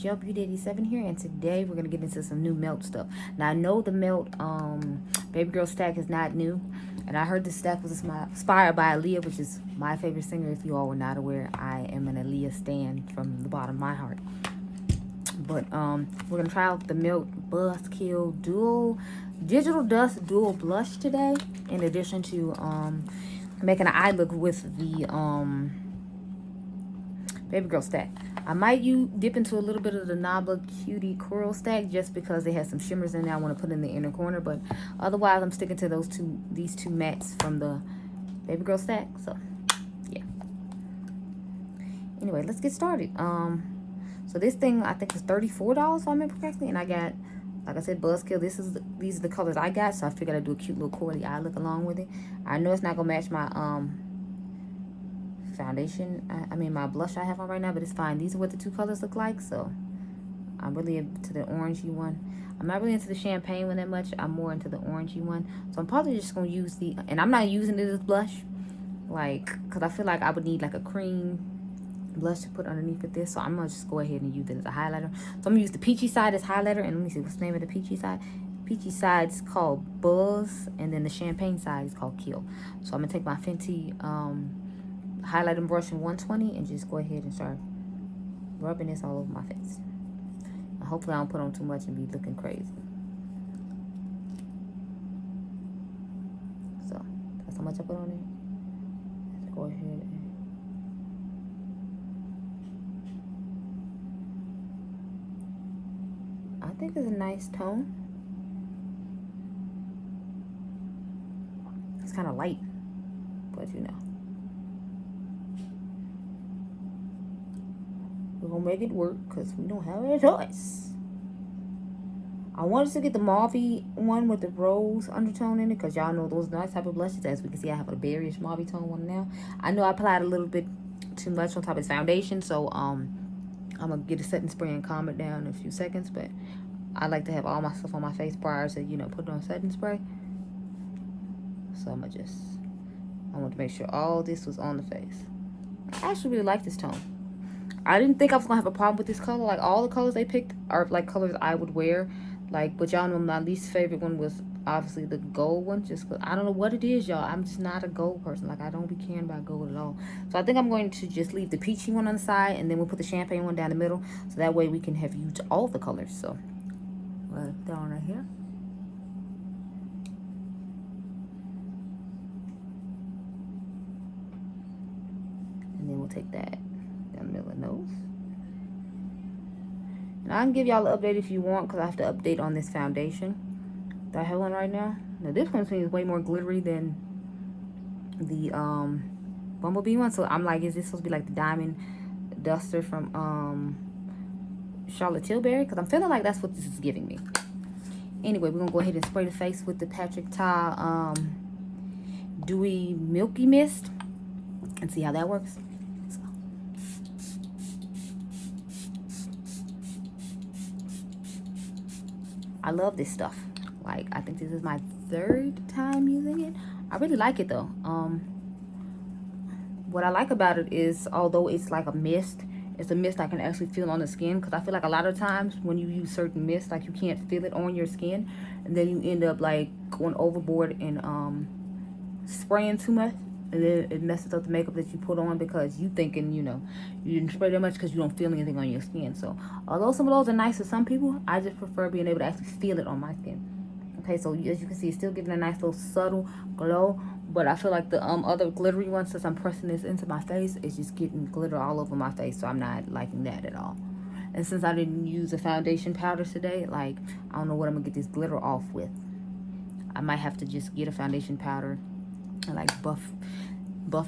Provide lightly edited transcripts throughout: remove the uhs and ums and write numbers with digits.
your Beautydealsbff here, and today we're gonna get into some new melt stuff. Now I know the melt baby girl stack is not new, and I heard this stack was inspired by Aaliyah, which is my favorite singer. If you all were not aware, I am an Aaliyah stan from the bottom of my heart. But we're gonna try out the Melt Buzzkill Dual Digital Dust Dual Blush today, in addition to making an eye look with the baby girl stack. I might dip into a little bit of the Nabla Cutie Coral stack just because they have some shimmers in there I want to put in the inner corner, but otherwise I'm sticking to these two mattes from the baby girl stack. So yeah, anyway, let's get started. So this thing I think is $34 if I remember correctly, and I got, like I said, Buzzkill. These are the colors I got, so I figured I'd do a cute little corally eye look along with it. I know it's not gonna match my foundation, I mean my blush I have on right now, but it's fine. These are what the two colors look like, so I'm really into the orangey one. I'm not really into the champagne one that much. I'm more into the orangey one, so I'm probably just gonna use and I'm not using it as blush, like, because I feel like I would need like a cream blush to put underneath with this, so I'm gonna just go ahead and use it as a highlighter. So I'm gonna use the peachy side as highlighter, and let me see what's the name of the peachy side. Peachy side is called Buzz, and then the champagne side is called Kill. So I'm gonna take my Fenty highlighting brush in 120 and just go ahead and start rubbing this all over my face. And hopefully I don't put on too much and be looking crazy. So that's how much I put on it. Let's go ahead and I think it's a nice tone. It's kind of light, but you know, we're gonna make it work because we don't have any choice. I wanted to get the mauvey one with the rose undertone in it because y'all know those nice type of blushes. As we can see, I have a berryish mauvey tone one now. I know I applied a little bit too much on top of this foundation, so I'm gonna get a setting spray and calm it down in a few seconds. But I like to have all my stuff on my face prior to, you know, putting on setting spray. So I want to make sure all this was on the face. I actually really like this tone. I didn't think I was gonna have a problem with this color. Like, all the colors they picked are like colors I would wear. Like, but y'all know my least favorite one was obviously the gold one, just because I don't know what it is, y'all. I'm just not a gold person. Like, I don't be caring about gold at all. So I think I'm going to just leave the peachy one on the side, and then we'll put the champagne one down the middle, so that way we can have used all the colors. So down right here. And then we'll take that down the middle of the nose. And I can give y'all an update if you want, because I have to update on this foundation that I have on right now. Now this one seems way more glittery than the Bumblebee one. So I'm like, is this supposed to be like the diamond duster from Charlotte Tilbury? Because I'm feeling like that's what this is giving me. Anyway, we're gonna go ahead and spray the face with the Patrick Ta Dewy Milky Mist and see how that works. So. I love this stuff. Like, I think this is my 3rd time using it. I really like it though. What I like about it is, although it's like a mist, it's a mist I can actually feel on the skin, because I feel like a lot of times when you use certain mists, like, you can't feel it on your skin, and then you end up like going overboard and spraying too much, and then it messes up the makeup that you put on because you thinking, you know, you didn't spray that much because you don't feel anything on your skin. So although some of those are nice to some people, I just prefer being able to actually feel it on my skin. Okay, so as you can see, it's still giving a nice little subtle glow, but I feel like the other glittery one, since I'm pressing this into my face, it's just getting glitter all over my face, so I'm not liking that at all. And since I didn't use a foundation powder today, like, I don't know what I'm gonna get this glitter off with. I might have to just get a foundation powder and like buff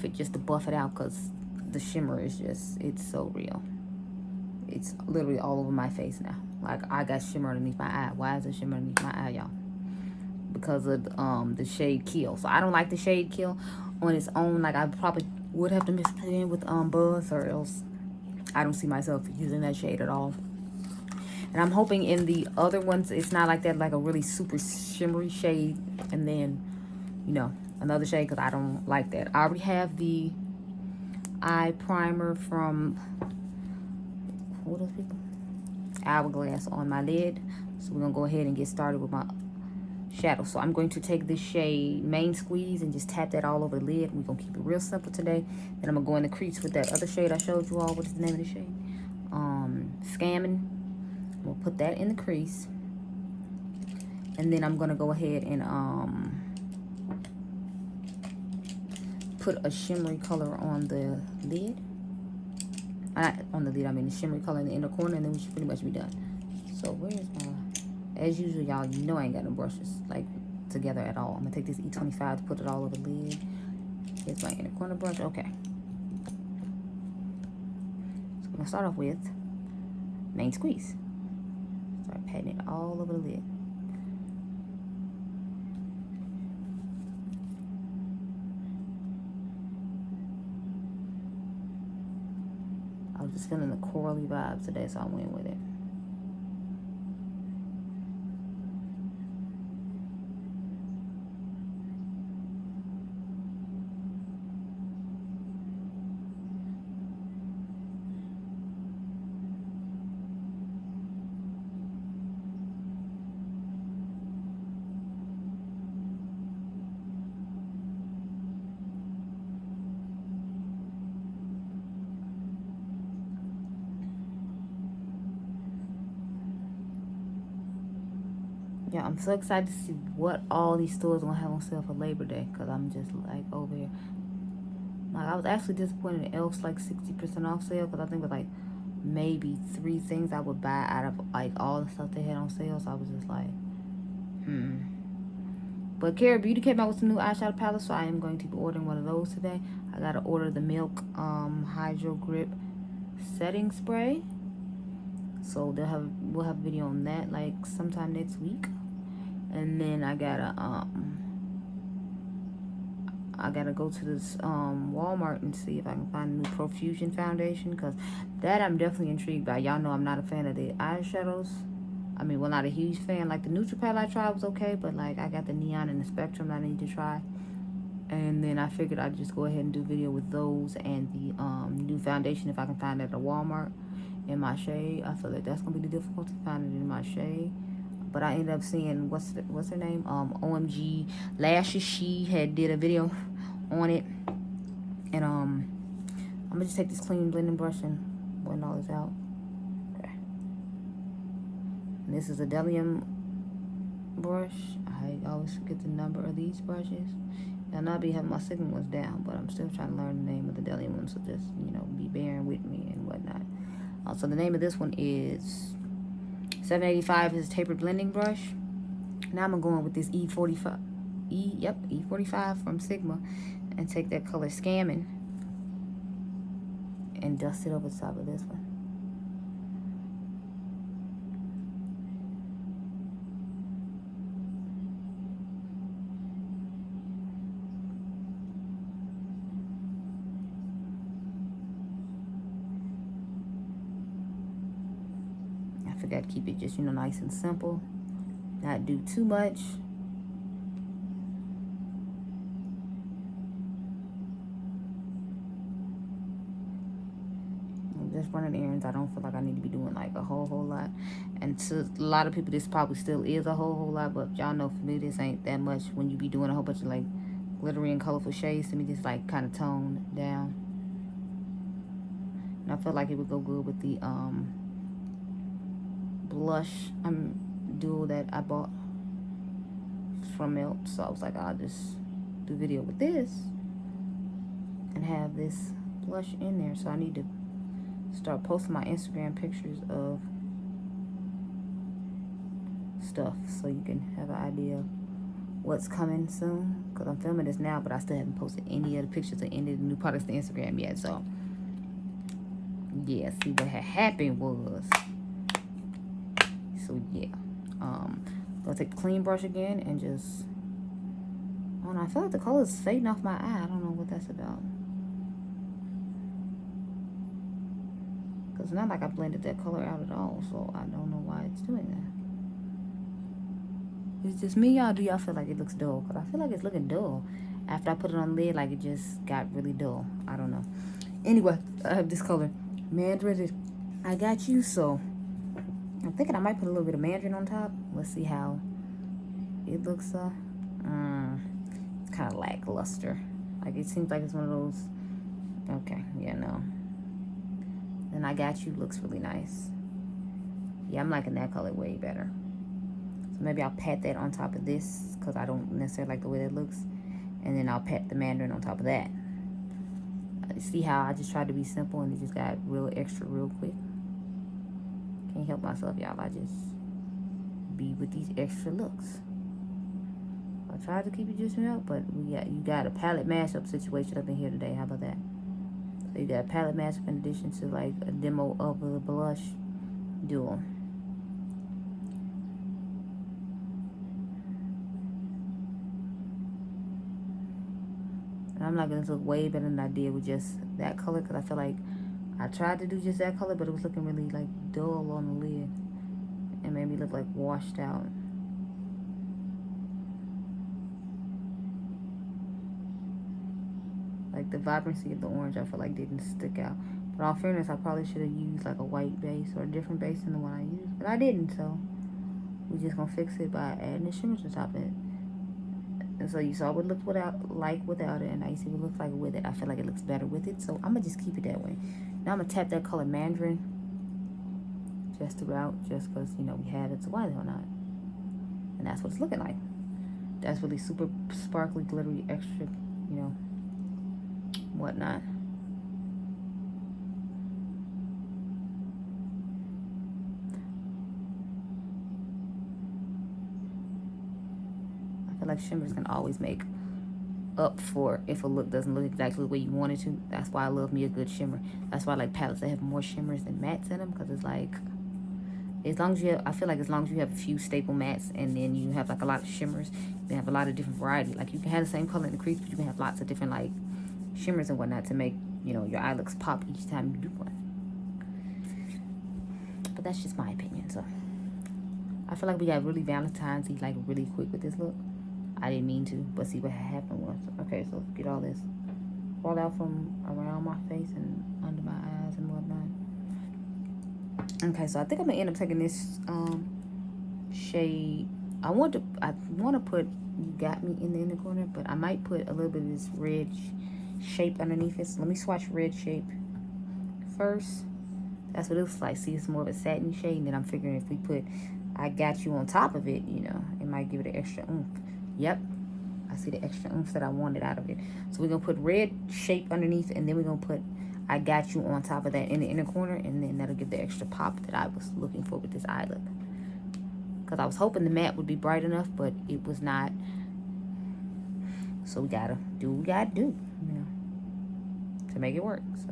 it just to buff it out, because the shimmer is just, it's so real. It's literally all over my face now. Like, I got shimmer underneath my eye. Why is there shimmer underneath my eye, y'all? Because of the shade Kill. So I don't like the shade Kill on its own. Like, I probably would have to mix it in with Buzz, or else I don't see myself using that shade at all. And I'm hoping in the other ones it's not like that, like a really super shimmery shade and then, you know, another shade, because I don't like that. I already have the eye primer from, what are those people? hourglass on my lid. So we're gonna go ahead and get started with my shadow. So I'm going to take this shade Main Squeeze and just tap that all over the lid. We're gonna keep it real simple today. Then I'm gonna go in the crease with that other shade I showed you all. What is the name of the shade? Scamming. We'll put that in the crease. And then I'm gonna go ahead and put a shimmery color on the lid. Not on the lid, I mean the shimmery color in the inner corner, and then we should pretty much be done. So where's my, as usual, y'all, you know I ain't got no brushes like together at all. I'm gonna take this E25 to put it all over the lid. Here's my inner corner brush. Okay. So I'm gonna start off with Main Squeeze. Start patting it all over the lid. I was just feeling the corally vibes today, so I went with it. Yeah, I'm so excited to see what all these stores gonna have on sale for Labor Day, because I'm just like over here. Like, I was actually disappointed in Elf's like 60% off sale, because I think with like maybe 3 things I would buy out of like all the stuff they had on sale. So I was just like, But Kara Beauty came out with some new eyeshadow palettes, so I am going to be ordering one of those today. I gotta order the Milk Hydro Grip setting spray. So we'll have a video on that like sometime next week. And then I gotta go to this Walmart and see if I can find a new Profusion foundation, because that I'm definitely intrigued by. Y'all know I'm not a fan of the eyeshadows. I mean, well, not a huge fan. Like the neutral palette I tried was okay, but like I got the Neon and the Spectrum that I need to try. And then I figured I'd just go ahead and do a video with those and the new foundation if I can find it at a Walmart in my shade. I feel like that's gonna be the difficulty, finding it in my shade. But I ended up seeing what's her name? OMG Lashes. She had did a video on it. And I'm gonna just take this clean blending brush and blend all this out. Okay. And this is a Delium brush. I always forget the number of these brushes. And I'll be having my Sigma ones down, but I'm still trying to learn the name of the Delium ones, so just, you know, be bearing with me and whatnot. So the name of this one is 785 is tapered blending brush. Now I'm going with this E45. E45 from Sigma, and take that color Scamming and dust it over the top of this one. Got to keep it just, you know, nice and simple, not do too much. I'm just running errands. I don't feel like I need to be doing like a whole lot, and to a lot of people this probably still is a whole lot, but y'all know for me this ain't that much. When you be doing a whole bunch of like glittery and colorful shades, to me this like kind of toned down, and I feel like it would go good with the blush duo that I bought from Melt. So I was like, I'll just do a video with this and have this blush in there. So I need to start posting my Instagram pictures of stuff so you can have an idea what's coming soon, because I'm filming this now, but I still haven't posted any of the pictures of any of the new products to Instagram yet. So yeah, see what had happened was, so yeah, gonna take the clean brush again and just, I don't know, I feel like the color is fading off my eye. I don't know what that's about, because it's not like I blended that color out at all, so I don't know why it's doing that. It's just me, y'all? Do y'all feel like it looks dull? Because I feel like it's looking dull after I put it on the lid, like it just got really dull. I don't know. Anyway, I have this color Mandarin. I got you. So I'm thinking I might put a little bit of mandarin on top. Let's see how it looks. It's kind of lackluster. Like, it seems like it's one of those. Okay, yeah, no. Then I Got You looks really nice. Yeah, I'm liking that color way better. So maybe I'll pat that on top of this because I don't necessarily like the way that looks. And then I'll pat the mandarin on top of that. See how I just tried to be simple and it just got real extra real quick. Can't help myself, y'all. I just be with these extra looks. I tried to keep it just out, but you got a palette mashup situation up in here today. How about that? So you got a palette mashup in addition to like a demo of the blush duo. And I'm not gonna look way better than I did with just that color because I feel like I tried to do just that color, but it was looking really like dull on the lid. It made me look like washed out. Like the vibrancy of the orange I feel like didn't stick out. But all fairness, I probably should have used like a white base or a different base than the one I used. But I didn't, so we're just gonna fix it by adding the shimmer to top of it. And so you saw what it looked without it, and now you see what it looks like with it. I feel like it looks better with it, so I'm gonna just keep it that way. Now I'm gonna tap that color mandarin just throughout, just because you know we have it, so why the hell not? And that's what it's looking like. That's really super sparkly, glittery, extra, you know, whatnot. I feel like shimmers can always make up for if a look doesn't look exactly the way you want it to. That's why I love me a good shimmer. That's why I like palettes that have more shimmers than mattes in them, because it's like, as long as you have, I feel like as long as you have a few staple mattes and then you have like a lot of shimmers, you have a lot of different variety. Like you can have the same color in the crease, but you can have lots of different like shimmers and whatnot to make, you know, your eye looks pop each time you do one. But that's just my opinion. So I feel like we got really Valentine's-y, like really quick with this look. I didn't mean to, but see what happened was, okay, so get all this fall out from around my face and under my eyes and whatnot. Okay, so I think I'm gonna end up taking this shade. I want to put You Got Me in the inner corner, but I might put a little bit of this red shape underneath it. So let me swatch red shape first. That's what it looks like. See, it's more of a satin shade, and then I'm figuring if we put I Got You on top of it, you know, it might give it an extra oomph. Yep, I see the extra oomph that I wanted out of it. So we're gonna put red shape underneath, and then we're gonna put I Got You on top of that in the inner corner, and then that'll give the extra pop that I was looking for with this eye look. Because I was hoping the matte would be bright enough, but it was not. So we gotta do what we gotta do, you know, to make it work. So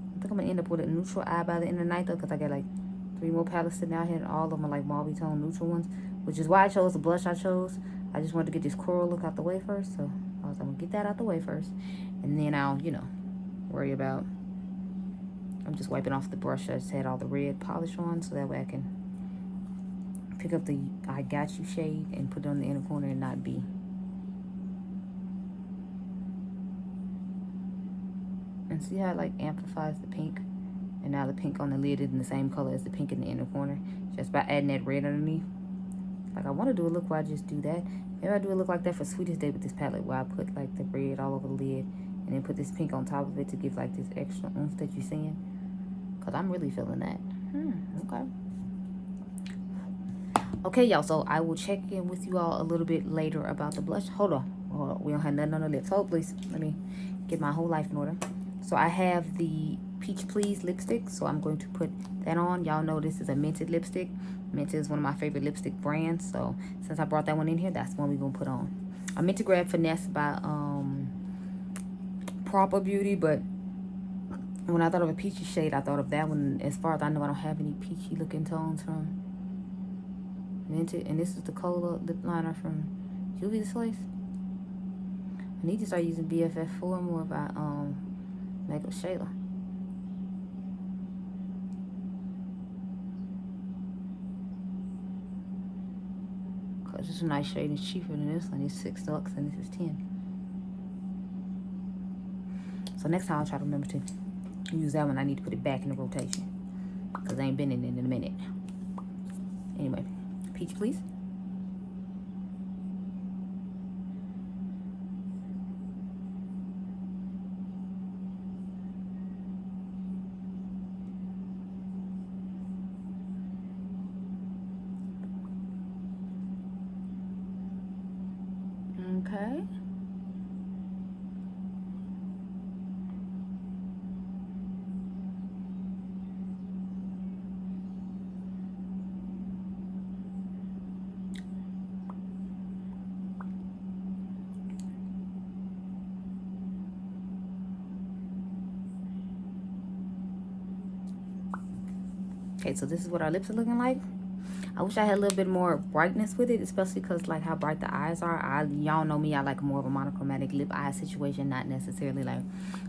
I think I'm gonna end up with a neutral eye by the end of the night though, because I got like 3 more palettes sitting out here, and all of them are like mauve tone neutral ones, which is why I chose the blush I chose. I just wanted to get this coral look out the way first, so I was gonna get that out the way first, and then I'll, you know, worry about. I'm just wiping off the brush I just had all the red polish on, so that way I can pick up the I Got You shade and put it on the inner corner and not be. And see how it like amplifies the pink? And now the pink on the lid is in the same color as the pink in the inner corner, just by adding that red underneath. Like I want to do a look where I just do that. Maybe I do a look like that for Sweetest Day with this palette, where I put like the red all over the lid and then put this pink on top of it to give like this extra oomph that you're seeing. Because I'm really feeling that. Okay. Okay, y'all, so I will check in with you all a little bit later about the blush. Hold on. We don't have nothing on the lips. Hold, please. Let me get my whole life in order. So I have the Peach Please lipstick, so I'm going to put that on. Y'all know this is a Mented lipstick. Mented is one of my favorite lipstick brands, so since I brought that one in here, that's the one we're going to put on. I meant to grab Finesse by Proper Beauty, but when I thought of a peachy shade, I thought of that one. As far as I know, I don't have any peachy looking tones from Mented, and this is the Cola lip liner from Beautydealsbff. I need to start using BFF4 more by Makeup Shayla. Because this is a nice shade. It's cheaper than this one. It's $6 and this is 10. So next time I'll try to remember to use that one. I need to put it back in the rotation. Because I ain't been in it in a minute. Anyway, peach please. Okay. Okay, so this is what our lips are looking like. I wish I had a little bit more brightness with it, especially because like how bright the eyes are. Y'all know me, I like more of a monochromatic lip eye situation, not necessarily like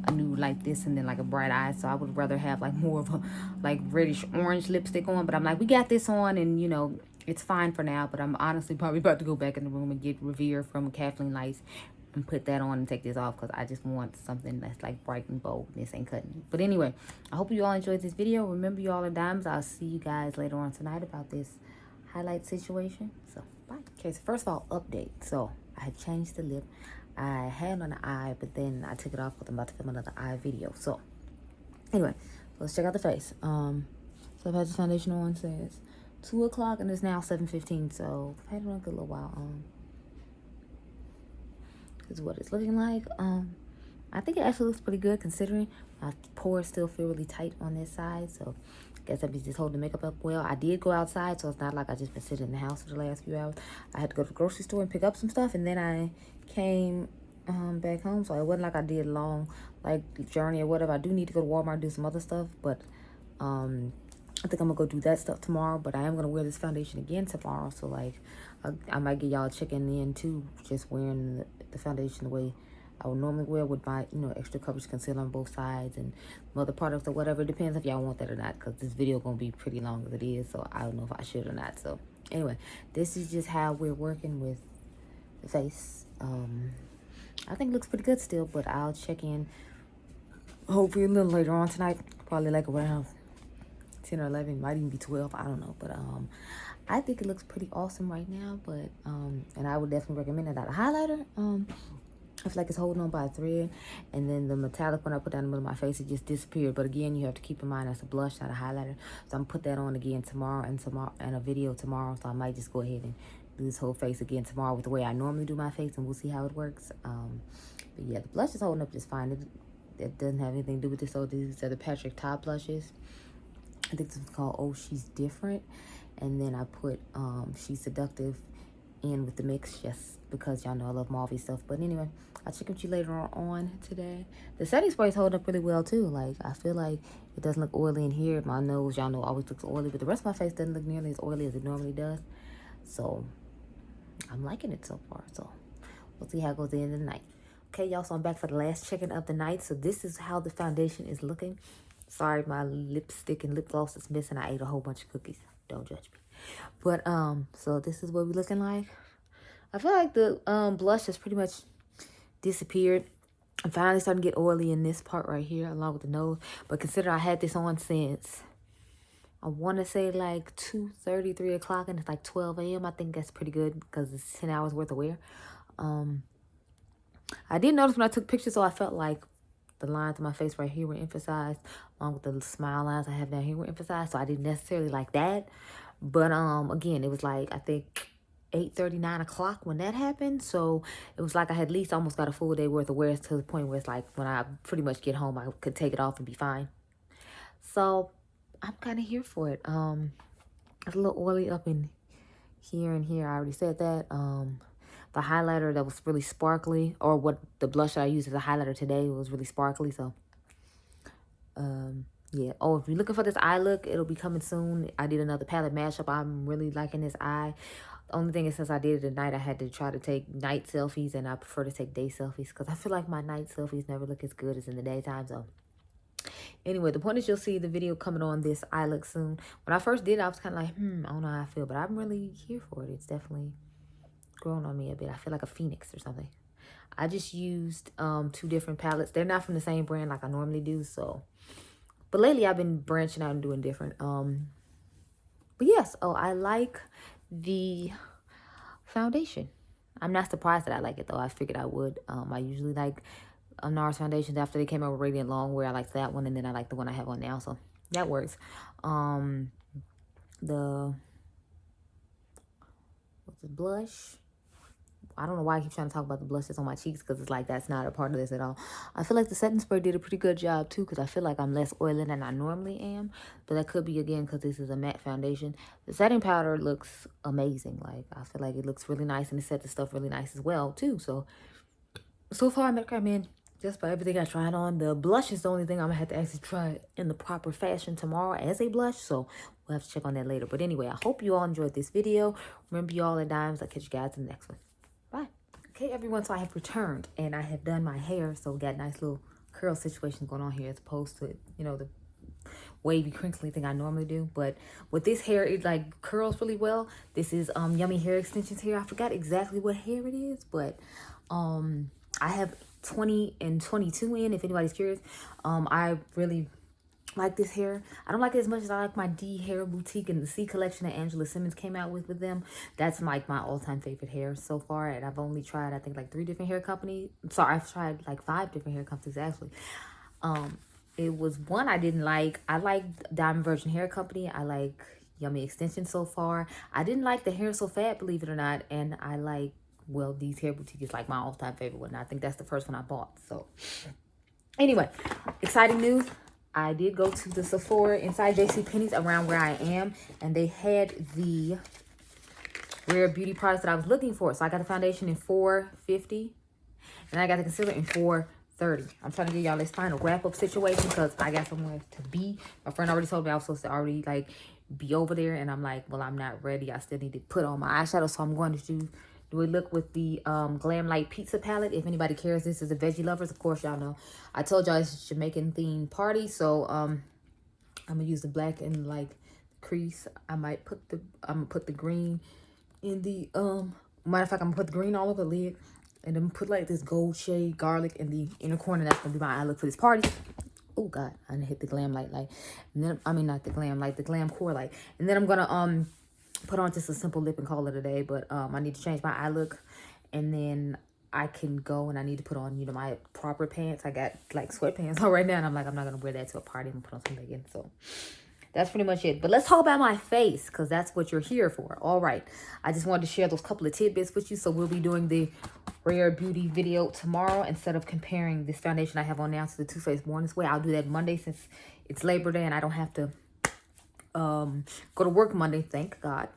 a nude like this and then like a bright eye. So I would rather have like more of a like reddish orange lipstick on. But I'm like, we got this on and you know, it's fine for now. But I'm honestly probably about to go back in the room and get Revere from Kathleen Lights and put that on and take this off because I just want something that's like bright and bold. This ain't cutting it. But anyway, I hope you all enjoyed this video. Remember, you all are diamonds. I'll see you guys later on tonight about this highlight situation. So bye. Okay, so first of all, update. So I had changed the lip. I had on the eye, but then I took it off because I'm about to film another eye video. So anyway, let's check out the face. So I've had the foundation on since 2 o'clock and it's now 7:15. So I've had it on a good little while. This is what it's looking like. I think it actually looks pretty good considering my pores still feel really tight on this side. So I guess I'll be just holding the makeup up well. I did go outside, so it's not like I just been sitting in the house for the last few hours. I had to go to the grocery store and pick up some stuff, and then I came back home. So it wasn't like I did a long like journey or whatever. I do need to go to Walmart and do some other stuff, but I think I'm gonna go do that stuff tomorrow. But I am gonna wear this foundation again tomorrow. So like I might get y'all checking in too, just wearing the foundation the way I would normally wear with my, you know, extra coverage concealer on both sides and other products or whatever. It depends if y'all want that or not, because this video gonna be pretty long as it is, so I don't know if I should or not. So anyway, this is just how we're working with the face. I think it looks pretty good still, but I'll check in hopefully a little later on tonight, probably like around 10 or 11, might even be 12, I don't know. But I think it looks pretty awesome right now. But and I would definitely recommend it. That a highlighter, I feel like it's holding on by a thread, and then the metallic one I put down in the middle of my face, it just disappeared. But again, you have to keep in mind that's a blush, not a highlighter. So I'm gonna put that on again tomorrow and a video tomorrow. So I might just go ahead and do this whole face again tomorrow with the way I normally do my face, and we'll see how it works. But yeah, the blush is holding up just fine. It doesn't have anything to do with this. So these are the Patrick Ta blushes. I think this is called Oh She's Different. And then I put She's Seductive in with the mix just because y'all know I love mauvey stuff. But anyway, I'll check with you later on today. The setting spray is holding up really well too. Like I feel like it doesn't look oily in here. My nose, y'all know, always looks oily, but the rest of my face doesn't look nearly as oily as it normally does. So I'm liking it so far. So we'll see how it goes at the end of the night. Okay, y'all, so I'm back for the last check-in of the night. So this is how the foundation is looking. Sorry, my lipstick and lip gloss is missing. I ate a whole bunch of cookies. Don't judge me. But so this is what we're looking like. I feel like the blush has pretty much disappeared. I'm finally starting to get oily in this part right here along with the nose. But consider I had this on since, I want to say like 2:30, 3 o'clock, and it's like 12 a.m. I think that's pretty good because it's 10 hours worth of wear. I did notice when I took pictures, so I felt like the lines on my face right here were emphasized, along with the smile lines I have down here were emphasized. So I didn't necessarily like that. But again, it was like, I think 8:30, 9 o'clock when that happened. So it was like I had at least almost got a full day worth of wear to the point where it's like when I pretty much get home, I could take it off and be fine. So I'm kind of here for it. It's a little oily up in here and here. I already said that. The highlighter that was really sparkly, or what the blush that I used as a highlighter today was really sparkly. So yeah. Oh, if you're looking for this eye look, it'll be coming soon. I did another palette mashup. I'm really liking this eye. The only thing is, since I did it at night, I had to try to take night selfies, and I prefer to take day selfies because I feel like my night selfies never look as good as in the daytime. So anyway, the point is you'll see the video coming on this eye look soon. When I first did it, I was kind of like, I don't know how I feel, but I'm really here for it. It's definitely growing on me a bit. I feel like a phoenix or something. I just used 2 different palettes. They're not from the same brand like I normally do, so. But lately I've been branching out and doing different. But yes, oh, I like the foundation. I'm not surprised that I like it though. I figured I would. I usually like NARS foundations after they came out with Radiant Long, where I like that one, and then I like the one I have on now, so that works. The what's the blush? I don't know why I keep trying to talk about the blush that's on my cheeks, because it's like that's not a part of this at all. I feel like the setting spray did a pretty good job too, because I feel like I'm less oily than I normally am. But that could be, again, because this is a matte foundation. The setting powder looks amazing. Like, I feel like it looks really nice, and it set the stuff really nice as well too. So far I'm recommend just by everything I tried on. The blush is the only thing I'm gonna have to actually try in the proper fashion tomorrow as a blush, so we'll have to check on that later. But anyway, I hope you all enjoyed this video. Remember, you all are dimes. I'll catch you guys in the next one. Bye. Okay, everyone, so I have returned and I have done my hair, so we got a nice little curl situation going on here as opposed to, you know, the wavy crinkly thing I normally do. But with this hair, it like curls really well. This is Yummy Hair Extensions hair. I forgot exactly what hair it is, but I have 20 and 22 in, if anybody's curious. I really like this hair. I don't like it as much as I like my D Hair Boutique and the C collection that Angela Simmons came out with them. That's like my all-time favorite hair so far, and I've only tried, I think, like 3 different hair companies. Sorry, I've tried like 5 different hair companies actually. It was one I didn't like. I like Diamond Virgin Hair Company. I like Yummy Extensions so far. I didn't like the Hair So Fat, believe it or not, and I like, well, These Hair Boutique is like my all-time favorite one. I think that's the first one I bought. So anyway, exciting news. I did go to the Sephora inside JCPenney's around where I am, and they had the Rare Beauty products that I was looking for. So I got the foundation in $4.50, and I got the concealer in $4.30. I'm trying to give y'all this final wrap-up situation because I got somewhere to be. My friend already told me I was supposed to already like be over there, and I'm like, well, I'm not ready. I still need to put on my eyeshadow, so I'm going to do a look with the Glam Light Pizza palette. If anybody cares, this is a Veggie Lovers. Of course, y'all know I told y'all it's a Jamaican themed party, so I'm gonna use the black and like crease. I'm gonna put the green in the matter of fact, I'm gonna put the green all over the lid, and then put like this gold shade garlic in the inner corner. That's gonna be my eye look for this party. Oh God, I didn't hit the Glam Light, and then I mean not the Glam Light, the Glam Core Light, and then I'm gonna put on just a simple lip and call it a day. But I need to change my eye look, and then I can go, and I need to put on, you know, my proper pants. I got like sweatpants on right now, and I'm like, I'm not gonna wear that to a party. I'm gonna put on some leggings. So that's pretty much it. But let's talk about my face, because that's what you're here for. All right, I just wanted to share those couple of tidbits with you. So we'll be doing the Rare Beauty video tomorrow instead of comparing this foundation I have on now to the Too Faced Born This Way. I'll do that Monday since it's Labor Day and I don't have to go to work Monday, thank God.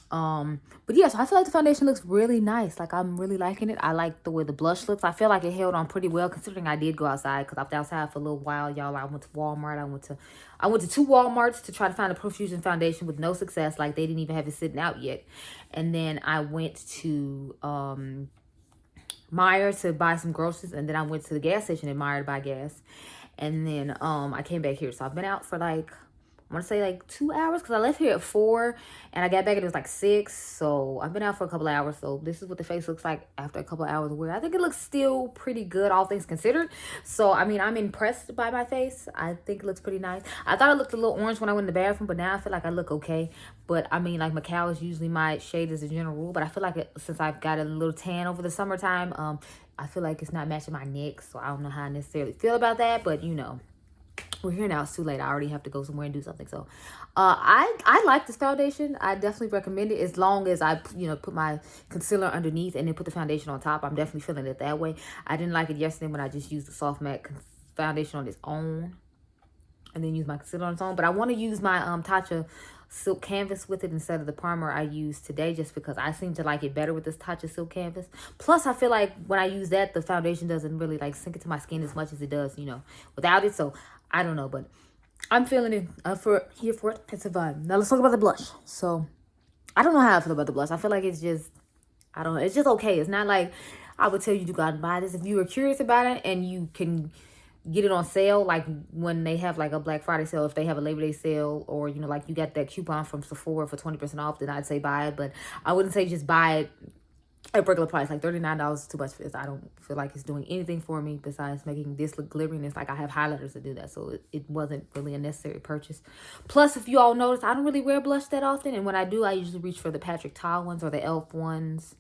But yeah, so I feel like the foundation looks really nice. Like, I'm really liking it. I like the way the blush looks. I feel like it held on pretty well, considering I did go outside, because I was outside for a little while, y'all. I went to Walmart. I went to 2 Walmarts to try to find a Profusion foundation with no success. Like, they didn't even have it sitting out yet. And then I went to Meijer to buy some groceries, and then I went to the gas station at Meijer to buy gas. And then I came back here. So I've been out for like, I want to say like 2 hours, because I left here at 4 and I got back and it was like 6. So I've been out for a couple of hours. So this is what the face looks like after a couple of hours of wear. I think it looks still pretty good, all things considered. So I mean, I'm impressed by my face. I think it looks pretty nice. I thought it looked a little orange when I went in the bathroom, but now I feel like I look okay. But I mean, like, Macao is usually my shade as a general rule, but I feel like since I've got a little tan over the summertime, I feel like it's not matching my neck. So I don't know how I necessarily feel about that, but you know, we're here now. It's too late. I already have to go somewhere and do something. So I like this foundation. I definitely recommend it, as long as I, you know, put my concealer underneath and then put the foundation on top. I'm definitely feeling it that way. I didn't like it yesterday when I just used the soft matte foundation on its own and then use my concealer on its own. But I want to use my Tatcha Silk Canvas with it instead of the primer I used today, just because I seem to like it better with this Tatcha Silk Canvas. Plus, I feel like when I use that, the foundation doesn't really like sink into my skin as much as it does, you know, without it. So I don't know, but I'm feeling it. Here for it. It's a vibe. Now let's talk about the blush. So I don't know how I feel about the blush. I feel like it's just, I don't know. It's just okay. It's not like I would tell you to go out and buy this. If you were curious about it and you can get it on sale, like when they have like a Black Friday sale, if they have a Labor Day sale, or, you know, like you got that coupon from Sephora for 20% off, then I'd say buy it. But I wouldn't say just buy it at regular price. Like $39 is too much for this. I don't feel like it's doing anything for me besides making this look glittery. And it's like I have highlighters to do that, so it wasn't really a necessary purchase. Plus, if you all notice, I don't really wear blush that often, and when I do, I usually reach for the Patrick Ta ones or the e.l.f. ones.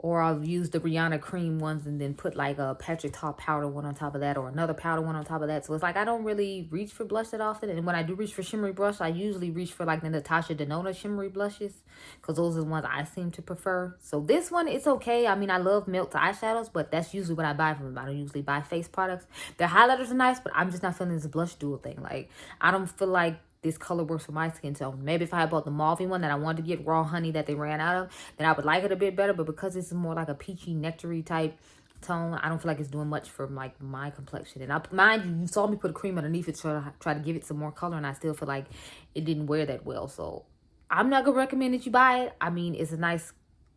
Or I'll use the Breonna cream ones and then put like a Patrick Ta powder one on top of that, or another powder one on top of that. So it's like I don't really reach for blush that often. And when I do reach for shimmery blush, I usually reach for like the Natasha Denona shimmery blushes, because those are the ones I seem to prefer. So this one, it's okay. I mean, I love Melt eyeshadows, but that's usually what I buy from them. I don't usually buy face products. Their highlighters are nice, but I'm just not feeling this blush dual thing. Like, I don't feel like this color works for my skin tone. Maybe if I had bought the mauve one that I wanted to get, raw honey, that they ran out of, then I would like it a bit better. But because it's more like a peachy nectary type tone, I don't feel like it's doing much for like my complexion. And mind you, you saw me put a cream underneath it to try to give it some more color, and I still feel like it didn't wear that well. So I'm not gonna recommend that you buy it. I mean, it's a nice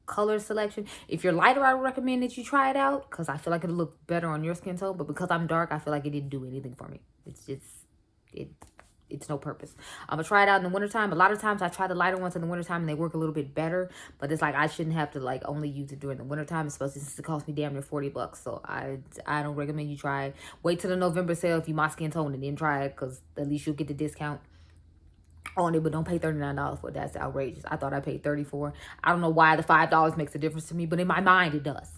color selection. If you're lighter, I would recommend that you try it out, because I feel like it'll look better on your skin tone. But because I'm dark, I feel like it didn't do anything for me. It's no purpose. I'm gonna try it out in the wintertime. A lot of times I try the lighter ones in the wintertime and they work a little bit better, but it's like I shouldn't have to like only use it during the wintertime, especially since it cost me damn near $40. So I don't recommend you try it. Wait till the November sale if you my skin tone and then try it, because at least you'll get the discount on it. But don't pay $39 for it. That's outrageous. I thought I paid $34. I don't know why the $5 makes a difference to me, but in my mind it does.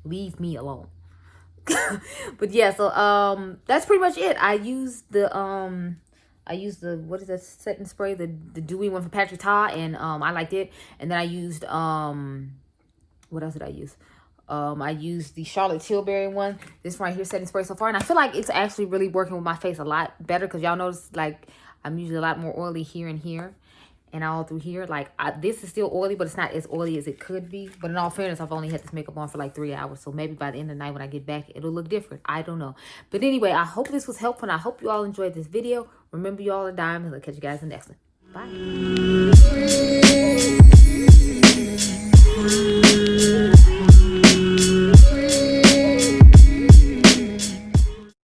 Leave me alone. But yeah, so that's pretty much it. I used the what is that setting spray, the dewy one from Patrick Ta, and I liked it. And then I used what else did I use? I used the Charlotte Tilbury one, this right here, setting spray so far, and I feel like it's actually really working with my face a lot better, because y'all notice like I'm usually a lot more oily here and here and all through here. Like this is still oily, but it's not as oily as it could be. But in all fairness, I've only had this makeup on for like 3 hours, so maybe by the end of the night when I get back, it'll look different. I don't know. But anyway, I hope this was helpful, and I hope you all enjoyed this video. Remember, you all are diamonds. I'll catch you guys in the next one. Bye.